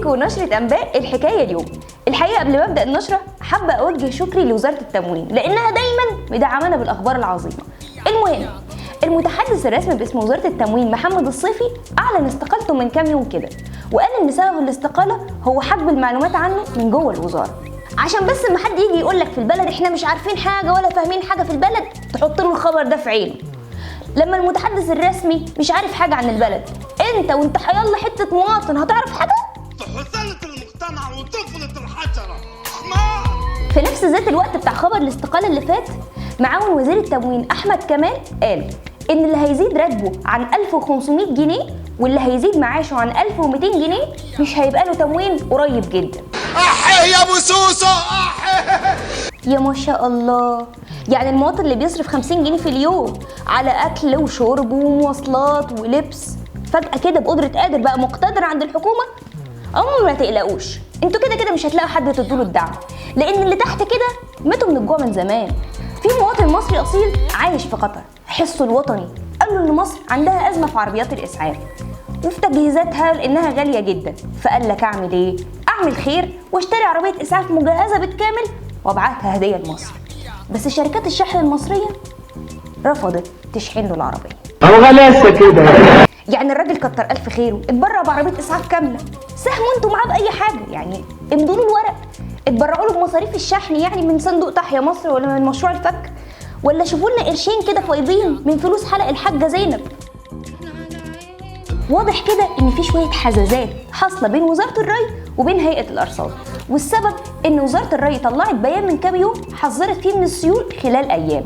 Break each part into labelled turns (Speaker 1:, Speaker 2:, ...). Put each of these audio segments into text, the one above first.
Speaker 1: بيكو نشرة أنباء الحكاية اليوم. الحقيقة قبل ما أبدأ النشرة حابة أوجه شكري لوزارة التموين لأنها دايما مدعمانا بالأخبار العظيمة. المهم، المتحدث الرسمي باسم وزارة التموين محمد الصيفي أعلن استقالته من كام يوم كده، وقال إن سبب الاستقالة هو حجب المعلومات عنه من جوه الوزارة، عشان بس لما حد يجي يقولك في البلد إحنا مش عارفين حاجة ولا فاهمين حاجة في البلد تحط له الخبر ده في عينه. لما المتحدث الرسمي مش عارف حاجة عن البلد، انت وانت حيالله حتة مواطن هتعرف حاجة؟
Speaker 2: حثالة المجتمع وطفلة الحشرة.
Speaker 1: في نفس ذات الوقت بتاع خبر الاستقالة اللي فات، معاون وزير التموين أحمد كمال قال إن اللي هيزيد راتبه عن 1500 جنيه واللي هيزيد معاشه عن 1200 جنيه مش هيبقى له تموين قريب جدا.
Speaker 2: أحي يا أبو سوسة أحي.
Speaker 1: يا ما شاء الله، يعني المواطن اللي بيصرف 50 جنيه في اليوم على أكل وشرب ومواصلات ولبس فجأة كده بقدرة قادر بقى مقتدر عند الحكومة؟ عموما ما تقلقوش، انتوا كده كده مش هتلاقوا حد تدوله الدعم، لأن اللي تحت كده ماتوا من الجوع من زمان. في مواطن مصري أصيل عايش في قطر، حسه الوطني قال له إن مصر عندها أزمة في عربيات الإسعاف وفي تجهيزاتها لأنها غالية جدا، فقال لك أعمل إيه؟ أعمل خير واشتري عربية إسعاف مجهزة بالكامل وابعتها هدية لمصر. بس شركات الشحن المصرية رفضت تشحن له العربية.
Speaker 3: أو غلاسة كده.
Speaker 1: يعني الراجل كتر ألف خيره اتبرع بعربية إسعاف كاملة، ساهموا انتوا معاه بأي حاجة، يعني امضوا له الورق، اتبرعوا له بمصاريف الشحن يعني من صندوق تحيا مصر ولا من مشروع الفك، ولا شوفوا لنا قرشين كده فايضين من فلوس حلق الحاجة زينب. واضح كده ان في شوية حزازات حاصلة بين وزارة الري وبين هيئة الأرصاد، والسبب ان وزارة الري طلعت بيان من كام يوم حذرت فيه من السيول خلال أيام.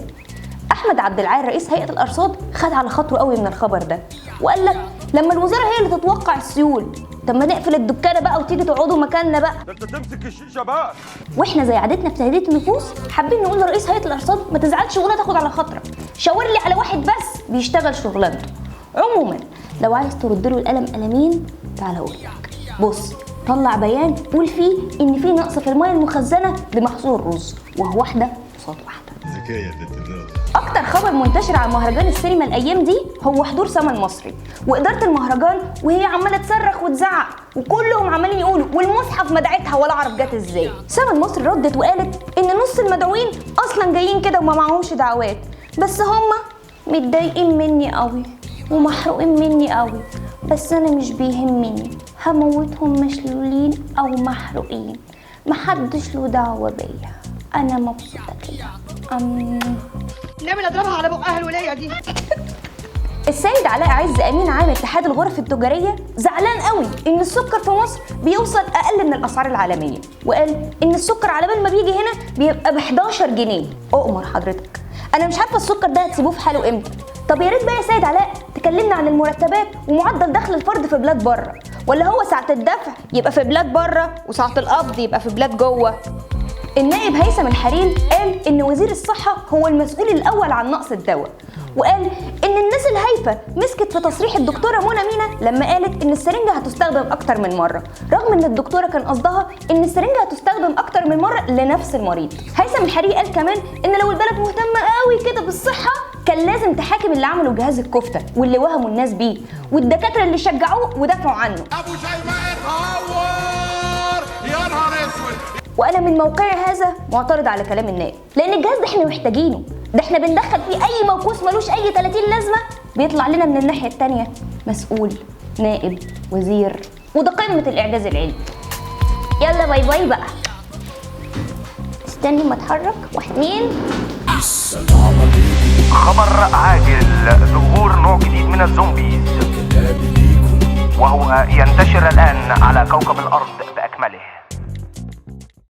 Speaker 1: أحمد عبد العال رئيس هيئة الأرصاد خد على خاطره قوي من الخبر ده، وقال لك لما الوزارة هي اللي تتوقع السيول، طب ما نقفل الدكانة بقى وتيجي تقعدوا مكاننا بقى.
Speaker 2: أنت تمسك الشيشة بقى.
Speaker 1: واحنا زي عادتنا في تهدئة النفوس حابين نقول لرئيس هيئة الأرصاد ما تزعلش ولا تاخد على خاطرك، شاور لي على واحد بس بيشتغل شغلانته. عموما لو عايز ترد له القلم قلمين تعالى اقول لك، بص طلع بيان قول فيه ان في نقص في المياه المخزنة لمحصول الرز، وهو واحدة قصاد واحدة.
Speaker 2: ذكية بنت الناس.
Speaker 1: اكتر خبر منتشر عن مهرجان السينما الايام دي هو حضور سما المصري واداره المهرجان، وهي عماله تصرخ وتزعق وكلهم عمالين يقولوا والمصحف مدعتها ولا اعرف جت ازاي. سما المصري ردت وقالت ان نص المدعوين اصلا جايين كده وما معهمش دعوات، بس هم متضايقين مني قوي ومحروقين مني قوي، بس انا مش بيهمني، هموتهم مشلولين او محروقين، محدش له دعوه بيا، انا مبسوطه كده.
Speaker 4: نعمل اضربها على بقها الولايه دي.
Speaker 1: السيد علاء عز امين عام اتحاد الغرف التجاريه زعلان قوي ان السكر في مصر بيوصل اقل من الاسعار العالميه، وقال ان السكر على بال ما بيجي هنا بيبقى ب 11 جنيه. اؤمر حضرتك، انا مش عارفه السكر ده هتسيبوه في حاله امتى. طب يا ريت بقى يا سيد علاء تكلمنا عن المرتبات ومعدل دخل الفرد في بلاد بره، ولا هو ساعه الدفع يبقى في بلاد بره وساعه القبض يبقى في بلاد جوه. النائب هيثم الحريري قال ان وزير الصحه هو المسؤول الاول عن نقص الدواء، وقال ان الناس الهايفه مسكت في تصريح الدكتوره منى مينا لما قالت ان السرنجه هتستخدم اكتر من مره، رغم ان الدكتوره كان قصدها ان السرنجه هتستخدم اكتر من مره لنفس المريض. هيثم الحريري قال كمان ان لو البلد مهتمه قوي كده بالصحه كان لازم تحاكم اللي عملوا جهاز الكفته واللي وهموا الناس بيه والدكاتره اللي شجعوه ودافعوا عنه.
Speaker 2: أبو شيماء اتهور يا نهار أسود.
Speaker 1: وانا من موقعي هذا معترض على كلام النائب، لان الجهاز ده احنا محتاجينه، ده احنا بندخل فيه اي موكوس ملوش اي 30 لازمه بيطلع لنا من الناحيه التانيه مسؤول، نائب، وزير، وده قمه الاعجاز العلمي. يلا باي باي بقى، استني ما اتحرك، 1 2.
Speaker 5: خبر عاجل، ظهور نوع جديد من الزومبيز وهو ينتشر الآن على كوكب الأرض